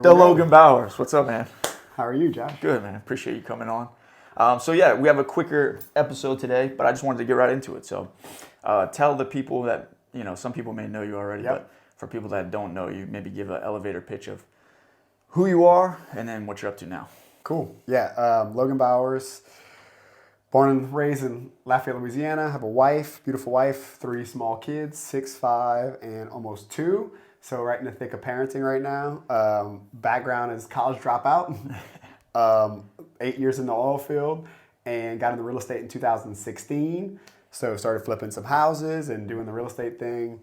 The Logan Bowers. What's up, man? How are you, Josh? Good, man. Appreciate you coming on. So yeah, we have a quicker episode today, but I just wanted to get right into it. So tell the people that, some people may know you already, Yep. but for people that don't know you, maybe give an elevator pitch of who you are and then what you're up to now. Cool. Yeah, Logan Bowers, born and raised in Lafayette, Louisiana. Have a wife, beautiful wife, 3 small kids, 6, 5, and almost 2. So right in the thick of parenting right now. Background is college dropout, 8 years in the oil field, and got into real estate in 2016. So started flipping some houses and doing the real estate thing.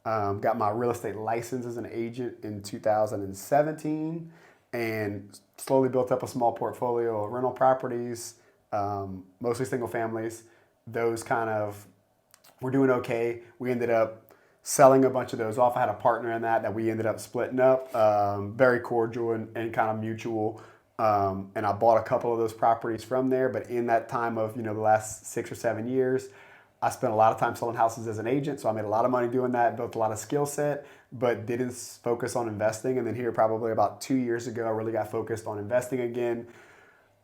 Got my real estate license as an agent in 2017 and slowly built up a small portfolio of rental properties, mostly single families. Those kind of were doing okay. We ended up selling a bunch of those off. I had a partner in that we ended up splitting up, very cordial and kind of mutual. And I bought a couple of those properties from there. But in that time of, the last 6 or 7 years, I spent a lot of time selling houses as an agent. So I made a lot of money doing that, built a lot of skill set, but didn't focus on investing. And then here, probably about 2 years ago, I really got focused on investing again.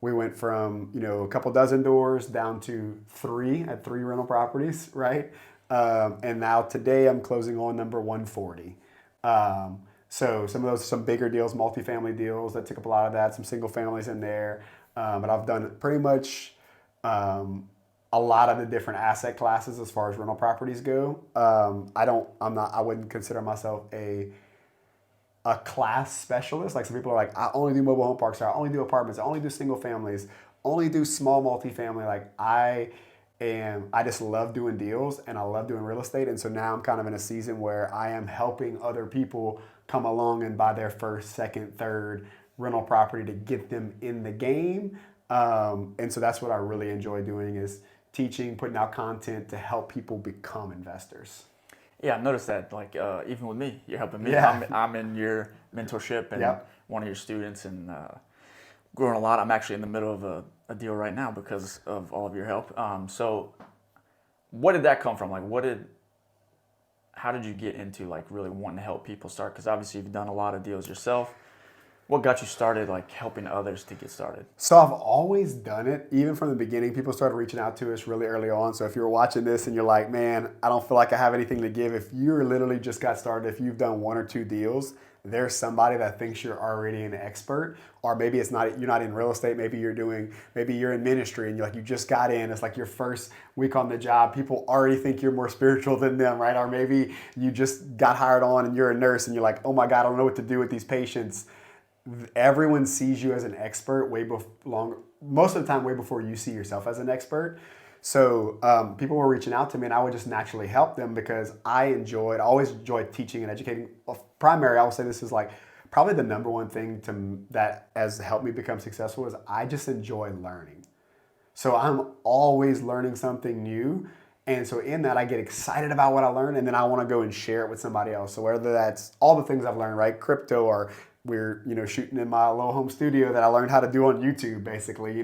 We went from, a couple dozen doors down to 3 at 3 rental properties, right? And now today I'm closing on number 140. So some bigger deals, multifamily deals that took up a lot of that, some single families in there. But I've done pretty much a lot of the different asset classes as far as rental properties go. I wouldn't consider myself a class specialist. Like some people are like, I only do mobile home parks, or I only do apartments, I only do single families, only do small multifamily. Like I just love doing deals and I love doing real estate. And so now I'm kind of in a season where I am helping other people come along and buy their first, second, third rental property to get them in the game. And so that's what I really enjoy doing, is teaching, putting out content to help people become investors. Yeah, I've noticed that. Like even with me, you're helping me. Yeah. I'm in your mentorship and Yep. one of your students and growing a lot. I'm actually in the middle of a deal right now because of all of your help. So what did that come from? Like how did you get into like really wanting to help people start? Because obviously you've done a lot of deals yourself. What got you started, like helping others to get started? So I've always done it, even from the beginning. People started reaching out to us really early on. So if you're watching this and you're like, man, I don't feel like I have anything to give. If you're literally just got started, if you've done 1 or 2 deals, there's somebody that thinks you're already an expert. Or maybe you're not in real estate. Maybe you're in ministry and you just got in. It's like your first week on the job. People already think you're more spiritual than them, right? Or maybe you just got hired on and you're a nurse and you're like, oh my God, I don't know what to do with these patients. Everyone sees you as an expert most of the time way before you see yourself as an expert. So people were reaching out to me and I would just naturally help them because I always enjoyed teaching and educating. Primary, I would say this is like probably the number one thing that has helped me become successful is I just enjoy learning. So I'm always learning something new. And so in that, I get excited about what I learn and then I want to go and share it with somebody else. So whether that's all the things I've learned, right? Crypto, or we're, shooting in my little home studio that I learned how to do on YouTube, basically,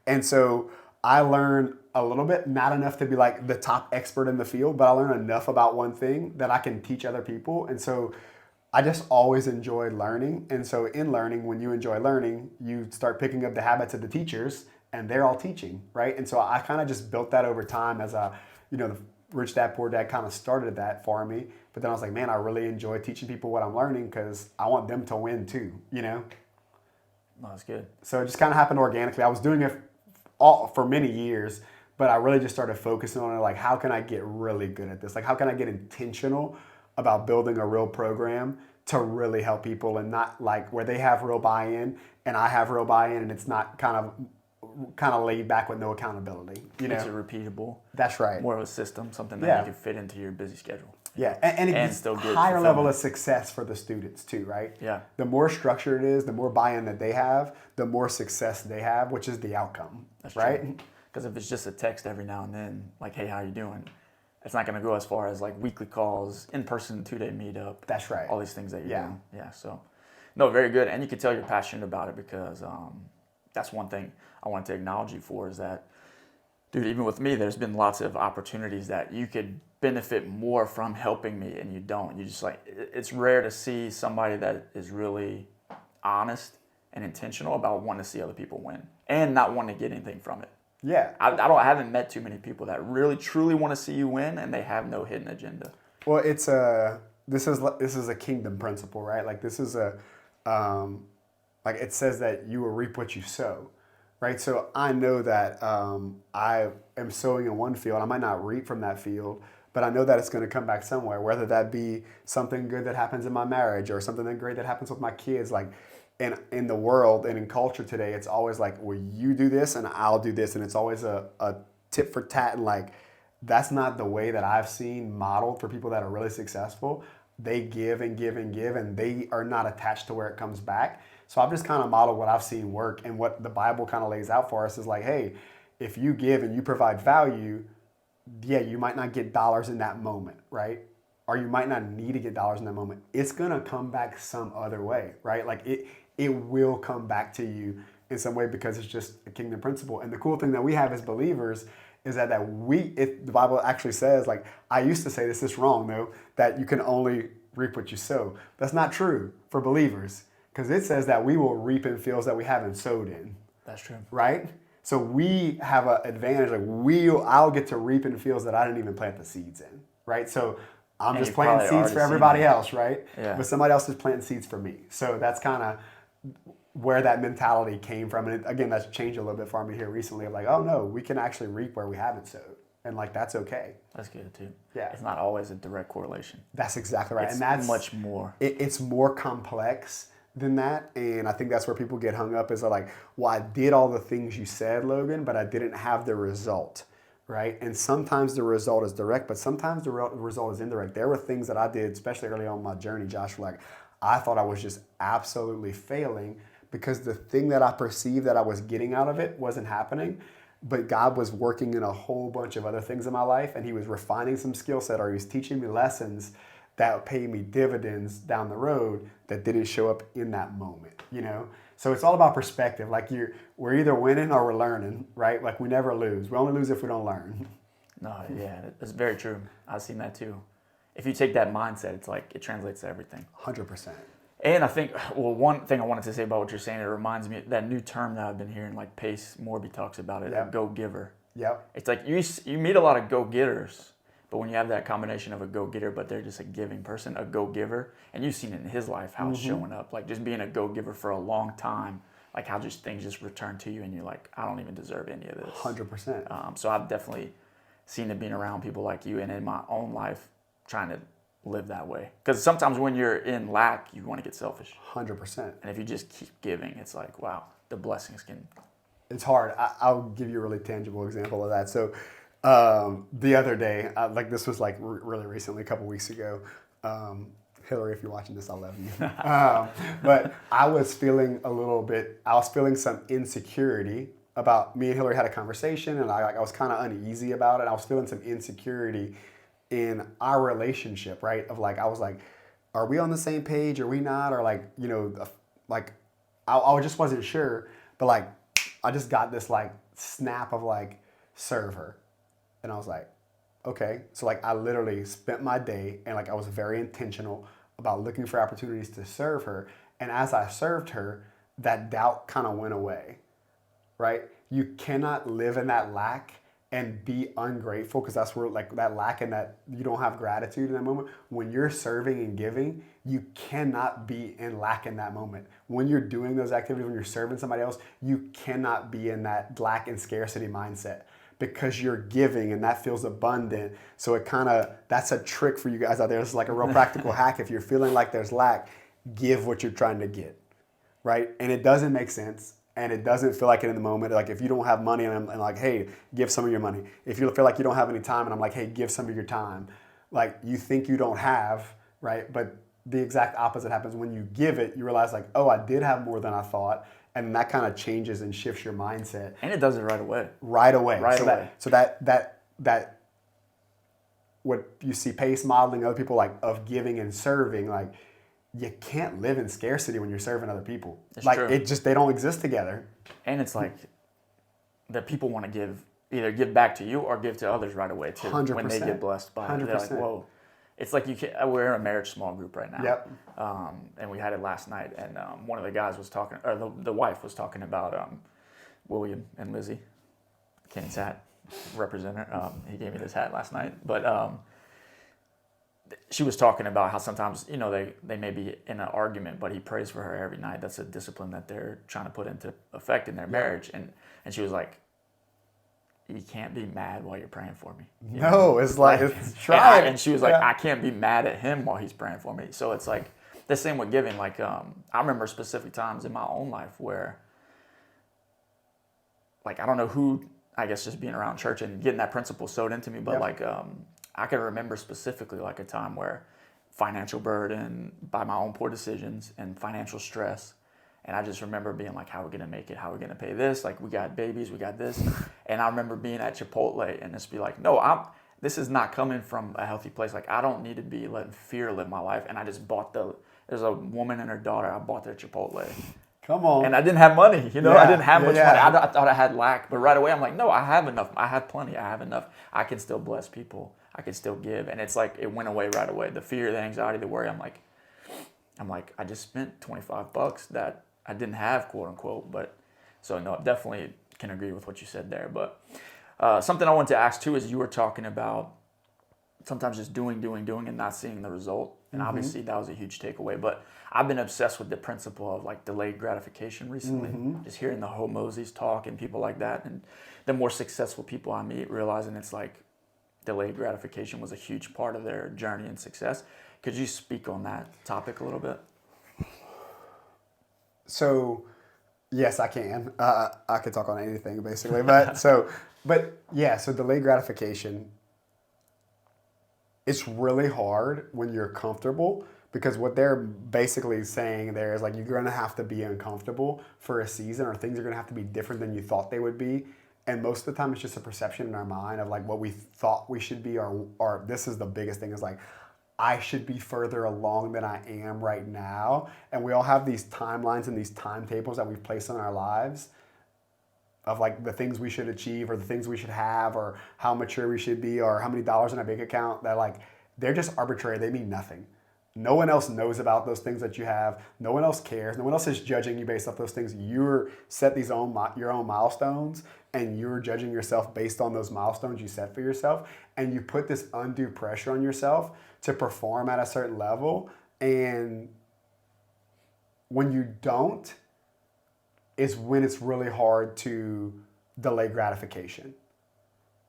And so I learned a little bit, not enough to be like the top expert in the field, but I learned enough about one thing that I can teach other people. And so I just always enjoyed learning. And so in learning, when you enjoy learning, you start picking up the habits of the teachers and they're all teaching, right? And so I kind of just built that over time as the Rich Dad Poor Dad kind of started that for me. But then I was like, man, I really enjoy teaching people what I'm learning because I want them to win too, Oh, that's good. So it just kind of happened organically. I was doing it for many years, but I really just started focusing on it. Like, how can I get really good at this? Like, how can I get intentional about building a real program to really help people and not like where they have real buy-in and I have real buy-in and it's not kind of laid back with no accountability. It's a repeatable. That's right. More of a system, something that you can fit into your busy schedule. Yeah, and it gets still a get higher level of success for the students too, right? Yeah. The more structure it is, the more buy-in that they have, the more success they have, which is the outcome. That's right? Because if it's just a text every now and then, like, hey, how you doing? It's not going to go as far as like weekly calls, in-person 2-day meetup. That's right. All these things that you're doing. Yeah, so, no, very good. And you can tell you're passionate about it because that's one thing I want to acknowledge you for is that Dude, even with me, there's been lots of opportunities that you could benefit more from helping me and you don't. You just like, it's rare to see somebody that is really honest and intentional about wanting to see other people win and not wanting to get anything from it. Yeah. I haven't met too many people that really truly want to see you win and they have no hidden agenda. Well, this is a kingdom principle, right? Like this is like it says that you will reap what you sow, right? So I know that I am sowing in one field. I might not reap from that field, but I know that it's going to come back somewhere, whether that be something good that happens in my marriage or something that great that happens with my kids. Like in the world and in culture today, it's always like, well, you do this and I'll do this. And it's always a tit for tat. And like, that's not the way that I've seen modeled for people that are really successful. They give and give and give, and they are not attached to where it comes back. So I've just kind of modeled what I've seen work, and what the Bible kind of lays out for us is like, hey, if you give and you provide value, yeah, you might not get dollars in that moment, right? Or you might not need to get dollars in that moment. It's gonna come back some other way, right? Like it will come back to you in some way because it's just a kingdom principle. And the cool thing that we have as believers is that the Bible actually says, like, I used to say this is wrong though, that you can only reap what you sow. That's not true for believers, because it says that we will reap in fields that we haven't sowed in. That's true. Right? So we have an advantage, like I'll get to reap in fields that I didn't even plant the seeds in, right? So I'm just planting seeds for everybody else, right? Yeah. But somebody else is planting seeds for me. So that's kind of where that mentality came from. And again, that's changed a little bit for me here recently of like, oh no, we can actually reap where we haven't sowed. And like, that's okay. That's good too. Yeah. It's not always a direct correlation. That's exactly right. It's and that's much more. It's more complex than that. And I think that's where people get hung up is like, well, I did all the things you said, Logan, but I didn't have the result. Right? And sometimes the result is direct, but sometimes the result is indirect. There were things that I did, especially early on in my journey, Josh, like I thought I was just absolutely failing because the thing that I perceived that I was getting out of it wasn't happening. But God was working in a whole bunch of other things in my life, and he was refining some skill set, or he was teaching me lessons that would pay me dividends down the road that didn't show up in that moment, you know? So it's all about perspective. Like we're either winning or we're learning, right? Like we never lose. We only lose if we don't learn. No, yeah, that's very true. I've seen that too. If you take that mindset, it's like it translates to everything. 100%. And I think, well, one thing I wanted to say about what you're saying, it reminds me that new term that I've been hearing, like Pace Morby talks about it, Yep. a go-giver. Yep. It's like you meet a lot of go-getters, but when you have that combination of a go-getter, but they're just a giving person, a go-giver, and you've seen it in his life, how it's showing up, like just being a go-giver for a long time, like how just things just return to you and you're like, I don't even deserve any of this. 100%. So I've definitely seen it being around people like you and in my own life trying to live that way. Because sometimes when you're in lack, you want to get selfish. 100%. And if you just keep giving, it's like, wow, the blessings can. It's hard. I'll give you a really tangible example of that. So the other day, like this was like really recently, a couple weeks ago. Hillary, if you're watching this, I love you. But I was feeling some insecurity about, me and Hillary had a conversation, and I was kind of uneasy about it. I was feeling some insecurity in our relationship, right? Of like, I was like, are we on the same page? Are we not? Or like, you know, like I just wasn't sure, but like, I just got this like snap of like, serve her. And I was like, okay. So like, I literally spent my day and like, I was very intentional about looking for opportunities to serve her. And as I served her, that doubt kind of went away, right? You cannot live in that lack and be ungrateful, because that's where like that lack and that you don't have gratitude in that moment. When you're serving and giving, you cannot be in lack in that moment. When you're doing those activities, when you're serving somebody else, you cannot be in that lack and scarcity mindset, because you're giving and that feels abundant. So it kind of, that's a trick for you guys out there. It's like a real practical hack. If you're feeling like there's lack, give what you're trying to get, right? And it doesn't make sense. And it doesn't feel like it in the moment. Like if you don't have money and I'm like, hey, give some of your money. If you feel like you don't have any time and I'm like, hey, give some of your time. Like you think you don't have, right? But the exact opposite happens. When you give it, you realize like, oh, I did have more than I thought. And that kind of changes and shifts your mindset. And it does it right away. Right away. Right so away. That what you see Pace modeling other people like of giving and serving, like you can't live in scarcity when you're serving other people. It's like true. it just, they don't exist together. And it's like that people want to give either give back to you or give to others right away too. 100%. When they get blessed by it, they're like, 100%. whoa. It's like you can. We're in a marriage small group right now. Yep. And we had it last night, and one of the guys was talking, or the wife was talking about William and Lizzie, Kenny's hat representative. He gave me this hat last night, but she was talking about how sometimes, you know, they may be in an argument, but he prays for her every night. That's a discipline that they're trying to put into effect in their marriage. And she was like, you can't be mad while you're praying for me. You know? No, it's like, it's try. And she was like, I can't be mad at him while he's praying for me. So it's like the same with giving. Like, I remember specific times in my own life where, like, I don't know who, I guess just being around church and getting that principle sewed into me, but like, I can remember specifically like a time where financial burden by my own poor decisions and financial stress. And I just remember being like, how are we going to make it? How are we going to pay this? Like, we got babies, we got this. And I remember being at Chipotle and just be like, no, this is not coming from a healthy place. Like, I don't need to be letting fear live my life. And I just bought there's a woman and her daughter, I bought their Chipotle. Come on. And I didn't have money, you know, Yeah, I didn't have much yeah. money. I thought I had lack, but right away I'm like, no, I have enough. I have plenty. I have enough. I can still bless people. I can still give. And it's like, it went away right away. The fear, the anxiety, the worry. I'm like, I just spent $25 that I didn't have, quote unquote. But so no, definitely can agree with what you said there. But something I wanted to ask too is you were talking about sometimes just doing and not seeing the result. And obviously that was a huge takeaway. But I've been obsessed with the principle of like delayed gratification recently. Just hearing the whole Moses talk and people like that. And the more successful people I meet, realizing it's like delayed gratification was a huge part of their journey and success. Could you speak on that topic a little bit? So, yes, I can. I could talk on anything basically, so delayed gratification. It's really hard when you're comfortable because what they're basically saying there is like you're going to have to be uncomfortable for a season, or things are going to have to be different than you thought they would be. And most of the time, it's just a perception in our mind of like what we thought we should be, or this is the biggest thing is like, I should be further along than I am right now. And we all have these timelines and these timetables that we've placed on our lives of like the things we should achieve or the things we should have or how mature we should be or how many dollars in our bank account, that like, they're just arbitrary. They mean nothing. No one else knows about those things that you have. No one else cares. No one else is judging you based off those things. You're set your own milestones, and you're judging yourself based on those milestones you set for yourself. And you put this undue pressure on yourself to perform at a certain level. And when you don't, is when it's really hard to delay gratification.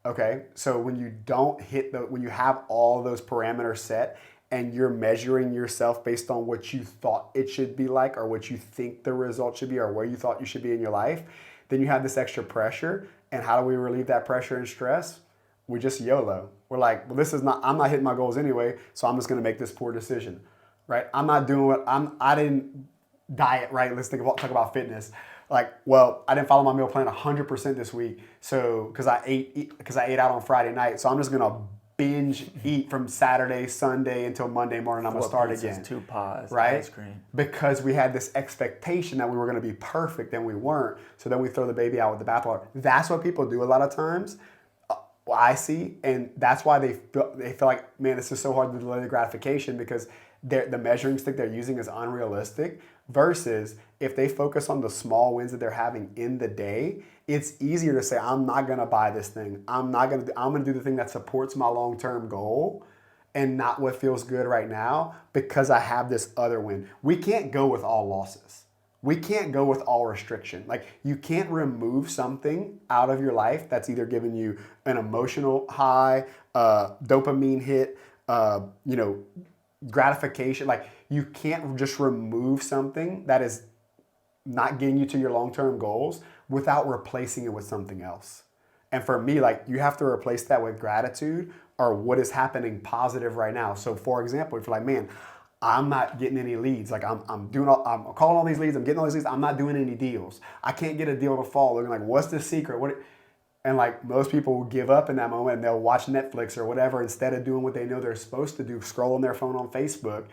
Okay, so when you don't when you have all those parameters set and you're measuring yourself based on what you thought it should be like or what you think the result should be or where you thought you should be in your life, then you have this extra pressure. And how do we relieve that pressure and stress? We just YOLO. We're like, well, I'm not hitting my goals anyway, so I'm just gonna make this poor decision, right? I'm not doing I didn't diet, right? Let's talk about fitness. Like, well, I didn't follow my meal plan 100% this week, so because I ate out on Friday night, so I'm just gonna binge eat from Saturday, Sunday until Monday morning. I'm gonna start again. 2 pies, right? Ice cream. Because we had this expectation that we were gonna be perfect, and we weren't. So then we throw the baby out with the bathwater. That's what people do a lot of times. I see, and that's why they feel like, man, this is so hard to delay the gratification because the measuring stick they're using is unrealistic. Versus if they focus on the small wins that they're having in the day, it's easier to say, I'm not gonna buy this thing. I'm gonna do the thing that supports my long-term goal and not what feels good right now because I have this other win. We can't go with all losses. We can't go with all restriction. Like, you can't remove something out of your life that's either giving you an emotional high, dopamine hit, gratification. Like, you can't just remove something that is not getting you to your long-term goals without replacing it with something else. And for me, like, you have to replace that with gratitude or what is happening positive right now. So for example, if you're like, man, I'm not getting any leads. Like I'm calling all these leads. I'm getting all these leads. I'm not doing any deals. I can't get a deal to fall. They're like, what's the secret? And like most people will give up in that moment and they'll watch Netflix or whatever instead of doing what they know they're supposed to do, scroll on their phone on Facebook.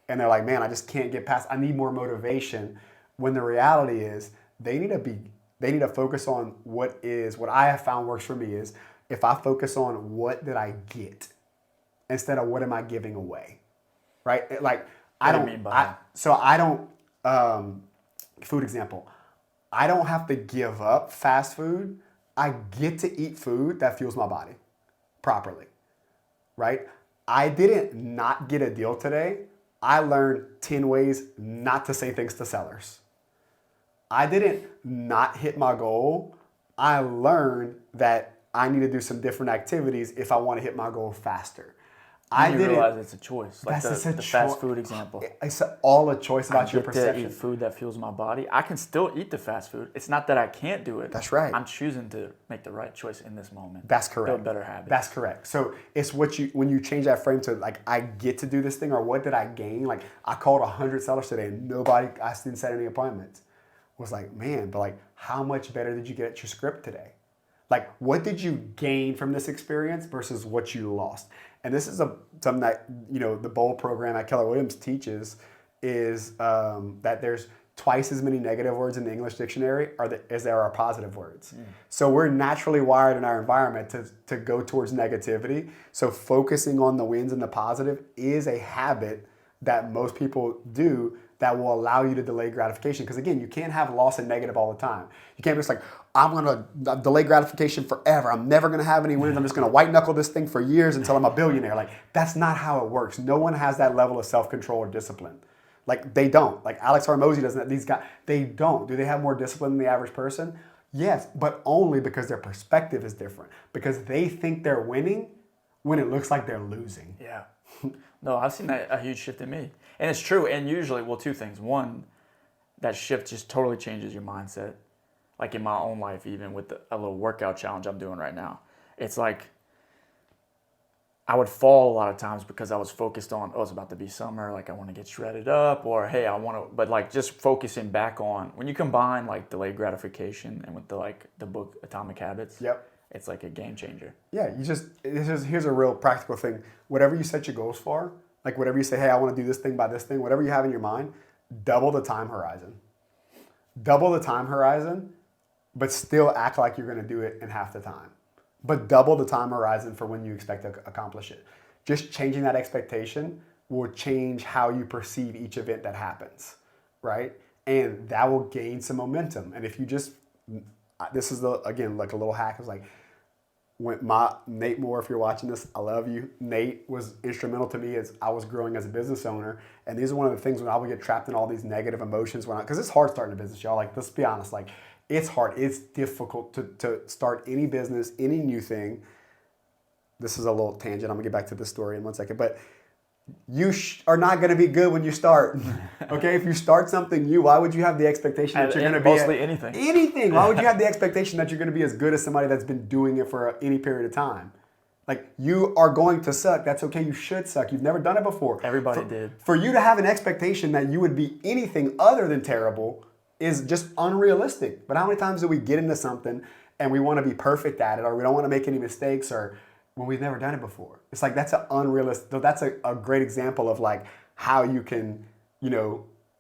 And they're like, man, I just can't get past. I need more motivation. When the reality is they need to be They need to focus on what I have found works for me is if I focus on what did I get instead of what am I giving away, right? Like What do you mean by food example, I don't have to give up fast food. I get to eat food that fuels my body properly, right? I didn't not get a deal today. I learned 10 ways not to say things to sellers. I didn't not hit my goal. I learned that I need to do some different activities if I want to hit my goal faster. I didn't realize it's a choice. Like the fast food example. It's all a choice about your perception. I get to eat food that fuels my body. I can still eat the fast food. It's not that I can't do it. That's right. I'm choosing to make the right choice in this moment. That's correct. Build better habits. That's correct. So it's when you change that frame to like, I get to do this thing, or what did I gain? Like I called 100 sellers today and I didn't set any appointments. Was like, man, but like how much better did you get at your script today? Like what did you gain from this experience versus what you lost? And this is something that, the BOLD program at Keller Williams teaches is that there's twice as many negative words in the English dictionary as there are positive words. So we're naturally wired in our environment to go towards negativity. So focusing on the wins and the positive is a habit that most people do that will allow you to delay gratification. Because again, you can't have loss and negative all the time. You can't be just like, I'm gonna delay gratification forever. I'm never gonna have any wins. I'm just gonna white knuckle this thing for years until I'm a billionaire. Like that's not how it works. No one has that level of self-control or discipline. Like they don't. Like Alex Hormozy doesn't. These guys, they don't. Do they have more discipline than the average person? Yes, but only because their perspective is different. Because they think they're winning when it looks like they're losing. Yeah. No, I've seen a huge shift in me. And it's true. And usually, two things. One, that shift just totally changes your mindset. Like in my own life, even with a little workout challenge I'm doing right now. It's like I would fall a lot of times because I was focused on, it's about to be summer. Like I want to get shredded up, or hey, I want to, but like just focusing back on, when you combine like delayed gratification and with the book Atomic Habits. Yep. It's like a game changer. Yeah, here's a real practical thing. Whatever you set your goals for, like whatever you say, hey, I want to do this thing by this thing, whatever you have in your mind, double the time horizon. Double the time horizon, but still act like you're going to do it in half the time. But double the time horizon for when you expect to accomplish it. Just changing that expectation will change how you perceive each event that happens, right? And that will gain some momentum. And if you just, this is again, like a little hack. It's like, Nate Moore, if you're watching this, I love you. Nate was instrumental to me as I was growing as a business owner. And these are one of the things when I would get trapped in all these negative emotions, because it's hard starting a business, y'all. Like, let's be honest, like it's hard. It's difficult to start any business, any new thing. This is a little tangent. I'm gonna get back to this story in 1 second, but you are not going to be good when you start. Okay, if you start something new, why would you have the expectation that you're going to be mostly anything? Anything. Why would you have the expectation that you're going to be as good as somebody that's been doing it for any period of time? Like you are going to suck. That's okay. You should suck. You've never done it before. Everybody did. For you to have an expectation that you would be anything other than terrible is just unrealistic. But how many times do we get into something and we want to be perfect at it, or we don't want to make any mistakes, or when we've never done it before? It's like that's an unrealistic. That's a great example of like how you can,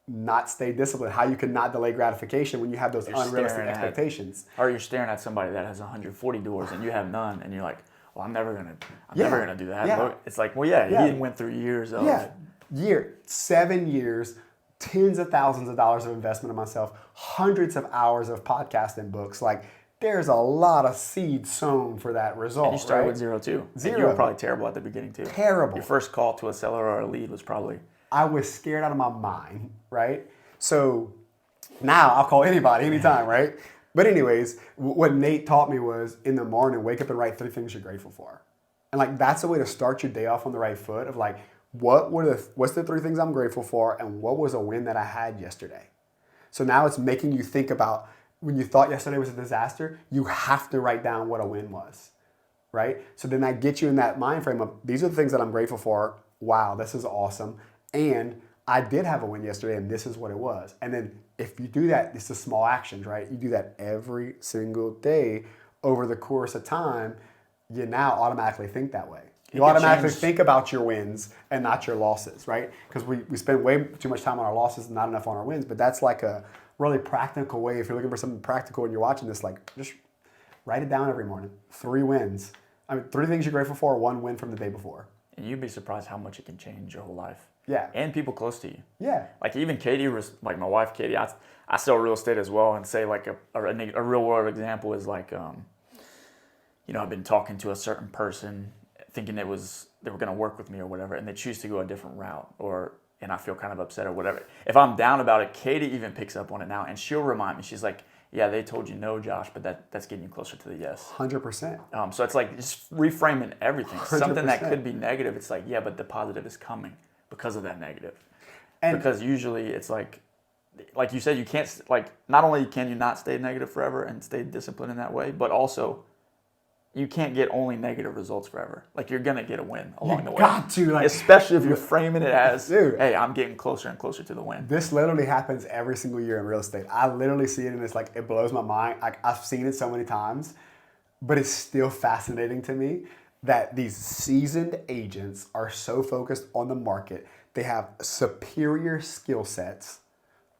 not stay disciplined, how you can not delay gratification when you have those unrealistic expectations. Or you're staring at somebody that has 140 doors and you have none, and you're like, well, I'm never gonna do that. Yeah. It's like, well, yeah, he went through years of it. 7 years, tens of thousands of dollars of investment in myself, hundreds of hours of podcasts and books. Like, there's a lot of seed sown for that result. And you started right? with zero too. Zero. And you were probably terrible at the beginning too. Terrible. Your first call to a seller or a lead was probably... I was scared out of my mind, right? So now I'll call anybody, anytime, right? But anyways, what Nate taught me was in the morning, wake up and write 3 things you're grateful for. And like, that's a way to start your day off on the right foot of like, what's the 3 things I'm grateful for, and what was a win that I had yesterday? So now it's making you think about, when you thought yesterday was a disaster, you have to write down what a win was, right? So then that gets you in that mind frame of, these are the things that I'm grateful for. Wow, this is awesome. And I did have a win yesterday, and this is what it was. And then if you do that, it's the small actions, right? You do that every single day over the course of time, you now automatically think that way. You automatically think about your wins and not your losses, right? Because we spend way too much time on our losses and not enough on our wins. But that's like a really practical way. If you're looking for something practical and you're watching this, like just write it down every morning. 3 wins. I mean, 3 things you're grateful for, 1 win from the day before. And you'd be surprised how much it can change your whole life. Yeah. And people close to you. Yeah. Like even Katie was like my wife, Katie. I sell real estate as well, and say like a real world example is like, I've been talking to a certain person, thinking they were going to work with me or whatever, and they choose to go a different route, and I feel kind of upset or whatever. If I'm down about it, Katie even picks up on it now, and she'll remind me. She's like, "Yeah, they told you no, Josh, but that's getting you closer to the yes." 100%. So it's like just reframing everything. 100%. Something that could be negative, it's like, yeah, but the positive is coming because of that negative. And because usually it's like you said, you can't, like, not only can you not stay negative forever and stay disciplined in that way, but also you can't get only negative results forever. Like, you're going to get a win along the way. Got to. Like, especially if you're framing it as, dude, hey, I'm getting closer and closer to the win. This literally happens every single year in real estate. I literally see it and it's like, it blows my mind. Like, I've seen it so many times, but it's still fascinating to me that these seasoned agents are so focused on the market. They have superior skill sets,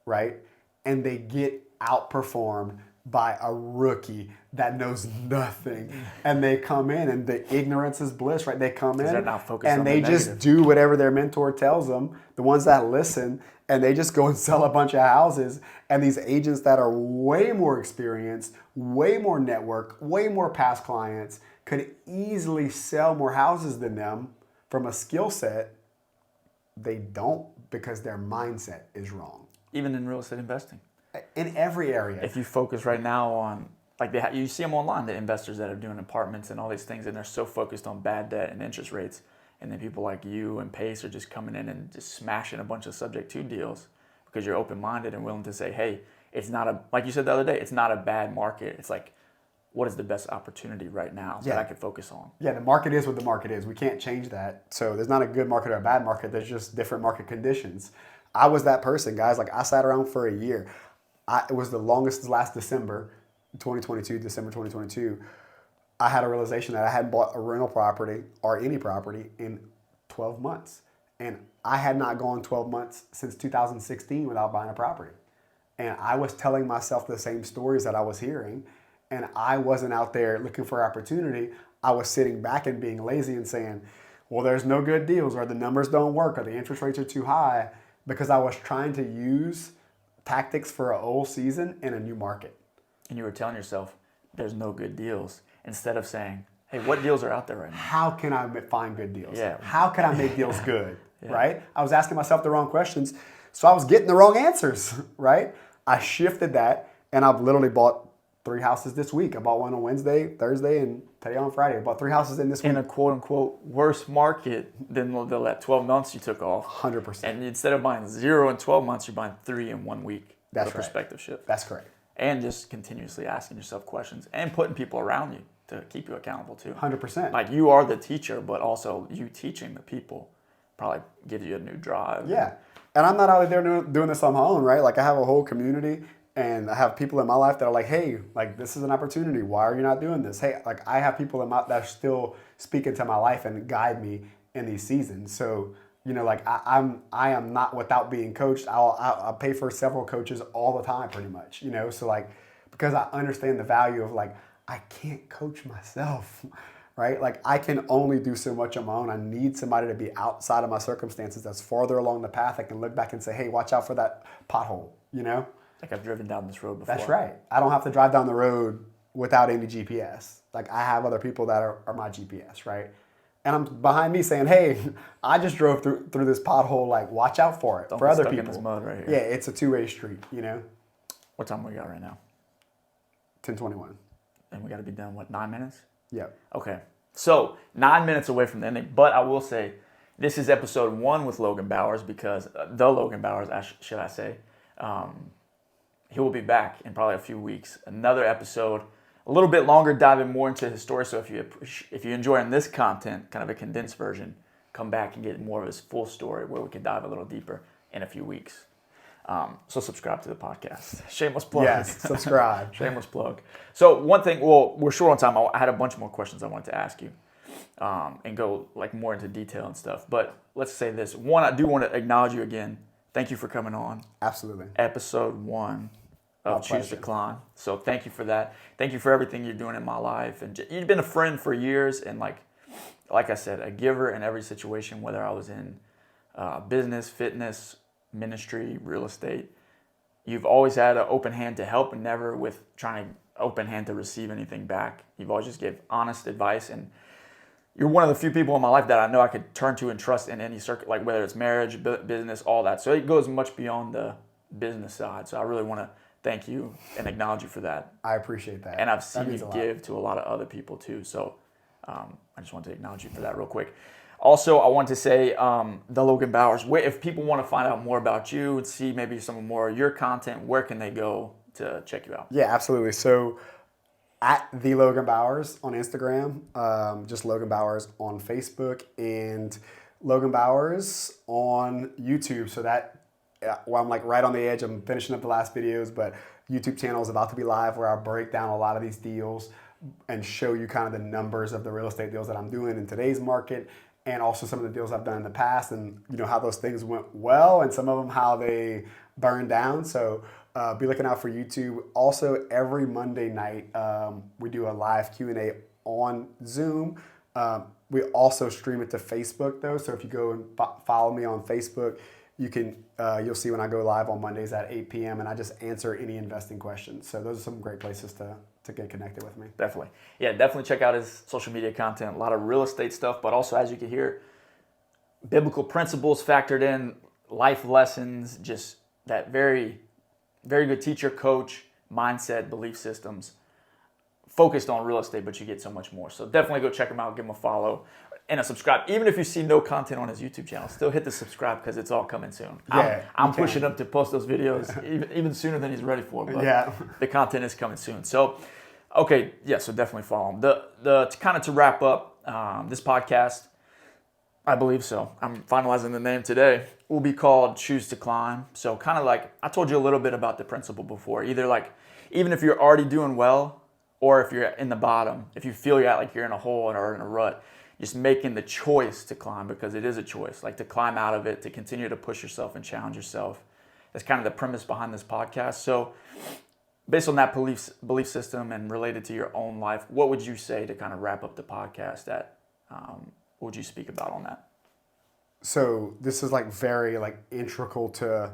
right? And they get outperformed by a rookie that knows nothing, and they come in and the ignorance is bliss, right? They come in they're not focused and on they the just negative. do whatever their mentor tells them, the ones that listen, and they just go and sell a bunch of houses. And these agents that are way more experienced, way more network, way more past clients could easily sell more houses than them from a skill set. They don't, because their mindset is wrong. Even in real estate investing. In every area. If you focus right now on, like, you see them online, the investors that are doing apartments and all these things, and they're so focused on bad debt and interest rates, and then people like you and Pace are just coming in and just smashing a bunch of subject to deals because you're open-minded and willing to say, hey, it's not like you said the other day, it's not a bad market. It's like, what is the best opportunity right now that I could focus on? Yeah, the market is what the market is. We can't change that. So there's not a good market or a bad market. There's just different market conditions. I was that person, guys. Like, I sat around for a year. It was the longest, last December 2022, I had a realization that I hadn't bought a rental property or any property in 12 months. And I had not gone 12 months since 2016 without buying a property. And I was telling myself the same stories that I was hearing. And I wasn't out there looking for opportunity. I was sitting back and being lazy and saying, well, there's no good deals, or the numbers don't work, or the interest rates are too high, because I was trying to use tactics for an old season in a new market. And you were telling yourself, there's no good deals, instead of saying, hey, what deals are out there right now? How can I find good deals? Yeah. How can I make deals good, right? I was asking myself the wrong questions, so I was getting the wrong answers, right? I shifted that, and I've literally bought 3 houses this week. I bought one on Wednesday, Thursday, and today on Friday. I bought 3 houses in this week. In a quote-unquote worse market than that 12 months you took off. 100%. And instead of buying 0 in 12 months, you're buying 3 in 1 week. That's right. Perspective shift. That's correct. And just continuously asking yourself questions and putting people around you to keep you accountable too. 100%. Like, you are the teacher, but also you teaching the people probably gives you a new drive. Yeah. And I'm not out there doing this on my own, right? Like, I have a whole community. And I have people in my life that are like, hey, like, this is an opportunity. Why are you not doing this? Hey, like, I have people that are still speaking to my life and guide me in these seasons. So, you know, like, I am not without being coached. I'll pay for several coaches all the time, pretty much, you know? So, like, because I understand the value of, like, I can't coach myself, right? Like, I can only do so much on my own. I need somebody to be outside of my circumstances that's farther along the path. I can look back and say, hey, watch out for that pothole, you know? Like, I've driven down this road before. That's right. I don't have to drive down the road without any GPS. Like, I have other people that are my GPS, right? And I'm behind me saying, hey, I just drove through this pothole. Like, watch out for it. Don't for other people. In this mud right here. Yeah, it's a two-way street, you know? What time we got right now? 10:21. And we got to be done, what, 9 minutes? Yep. Okay. So, 9 minutes away from the ending. But I will say, this is episode 1 with Logan Bowers, because the Logan Bowers, should I say, he will be back in probably a few weeks. Another episode, a little bit longer, diving more into his story. So if you're enjoying this content, kind of a condensed version, come back and get more of his full story, where we can dive a little deeper in a few weeks. So subscribe to the podcast. Shameless plug. Yes, subscribe. Shameless plug. So one thing, well, we're short on time. I had a bunch more questions I wanted to ask you. and go like more into detail and stuff. But let's say this. One, I do want to acknowledge you again. Thank you for coming on. Absolutely. Episode 1 of Choose to Climb. So thank you for that. Thank you for everything you're doing in my life. And you've been a friend for years, and like I said, a giver in every situation, whether I was in business, fitness, ministry, real estate. You've always had an open hand to help, and never with trying to open hand to receive anything back. You've always just gave honest advice, and you're one of the few people in my life that I know I could turn to and trust in any circuit, like whether it's marriage, business, all that. So it goes much beyond the business side. So I really want to thank you and acknowledge you for that. I appreciate that. And I've seen you give to a lot of other people too. So I just want to acknowledge you for that real quick. Also, I want to say the Logan Bowers, if people want to find out more about you and see maybe some more of your content, where can they go to check you out? Yeah, absolutely. So at the Logan Bowers on Instagram, just Logan Bowers on Facebook, and Logan Bowers on YouTube. So that, well, I'm like right on the edge. I'm finishing up the last videos, but YouTube channel is about to be live where I break down a lot of these deals and show you kind of the numbers of the real estate deals that I'm doing in today's market, and also some of the deals I've done in the past, and you know how those things went well, and some of them how they burned down. So be looking out for YouTube. Also, every Monday night we do a live Q&A on Zoom. We also stream it to Facebook though. So if you go and follow me on Facebook, you can you'll see when I go live on Mondays at 8 p.m. and I just answer any investing questions. So those are some great places to get connected with me. Definitely. Yeah, definitely check out his social media content. A lot of real estate stuff, but also, as you can hear, biblical principles factored in, life lessons, just that very, very good teacher, coach, mindset, belief systems, focused on real estate, but you get so much more. So definitely go check him out, give him a follow, and a subscribe. Even if you see no content on his YouTube channel, still hit the subscribe because it's all coming soon. Yeah, I'm pushing him to post those videos even sooner than he's ready for. But yeah, the content is coming soon. So, okay, yeah, so definitely follow him. To wrap up this podcast, I believe so. I'm finalizing the name today. Will be called Choose to Climb. So kind of like I told you a little bit about the principle before. Either like even if you're already doing well, or if you're in the bottom, if you feel like you're in a hole or in a rut, just making the choice to climb, because it is a choice, like to climb out of it, to continue to push yourself and challenge yourself. That's kind of the premise behind this podcast. So based on that belief system and related to your own life, what would you say to kind of wrap up the podcast at? What would you speak about on that? So this is like very like integral to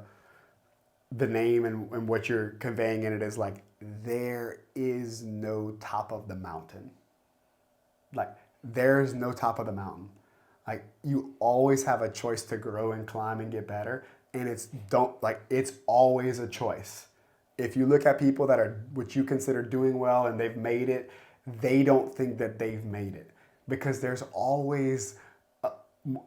the name and what you're conveying in it is like, there is no top of the mountain. Like there's no top of the mountain. Like you always have a choice to grow and climb and get better. And it's always a choice. If you look at people that are what you consider doing well and they've made it, they don't think that they've made it, because there's always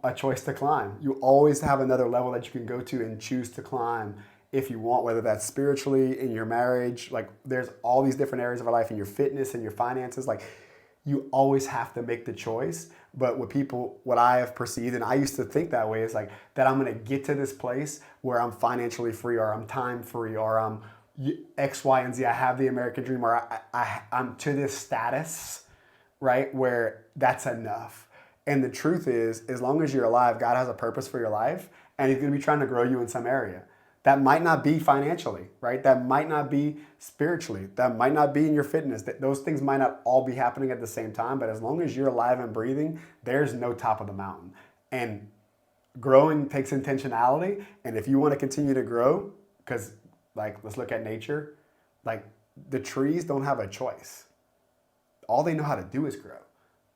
a choice to climb. You always have another level that you can go to and choose to climb if you want, whether that's spiritually, in your marriage. Like there's all these different areas of our life, in your fitness and your finances. Like you always have to make the choice. But what I have perceived, and I used to think that way, is like that I'm going to get to this place where I'm financially free, or I'm time free, or I'm X, Y, and Z. I have the American dream, or I'm to this status, right, where that's enough. And the truth is, as long as you're alive, God has a purpose for your life, and He's going to be trying to grow you in some area. That might not be financially, right? That might not be spiritually. That might not be in your fitness. Those things might not all be happening at the same time, but as long as you're alive and breathing, there's no top of the mountain. And growing takes intentionality. And if you want to continue to grow, because like, let's look at nature, like the trees don't have a choice. All they know how to do is grow.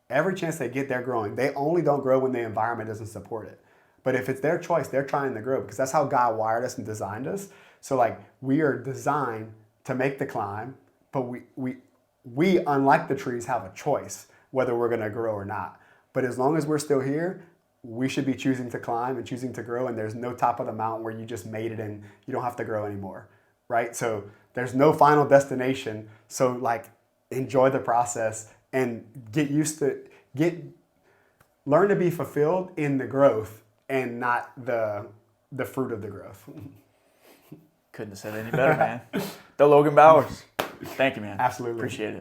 Every chance they get, they're growing. They only don't grow when the environment doesn't support it. But if it's their choice, they're trying to grow, because that's how God wired us and designed us. So like we are designed to make the climb, but we unlike the trees, have a choice whether we're going to grow or not. But as long as we're still here, we should be choosing to climb and choosing to grow. And there's no top of the mountain where you just made it and you don't have to grow anymore, right? So there's no final destination. So like enjoy the process and learn to be fulfilled in the growth and not the fruit of the growth. Couldn't have said it any better, man. The Logan Bowers. Thank you, man. Absolutely. Appreciate it.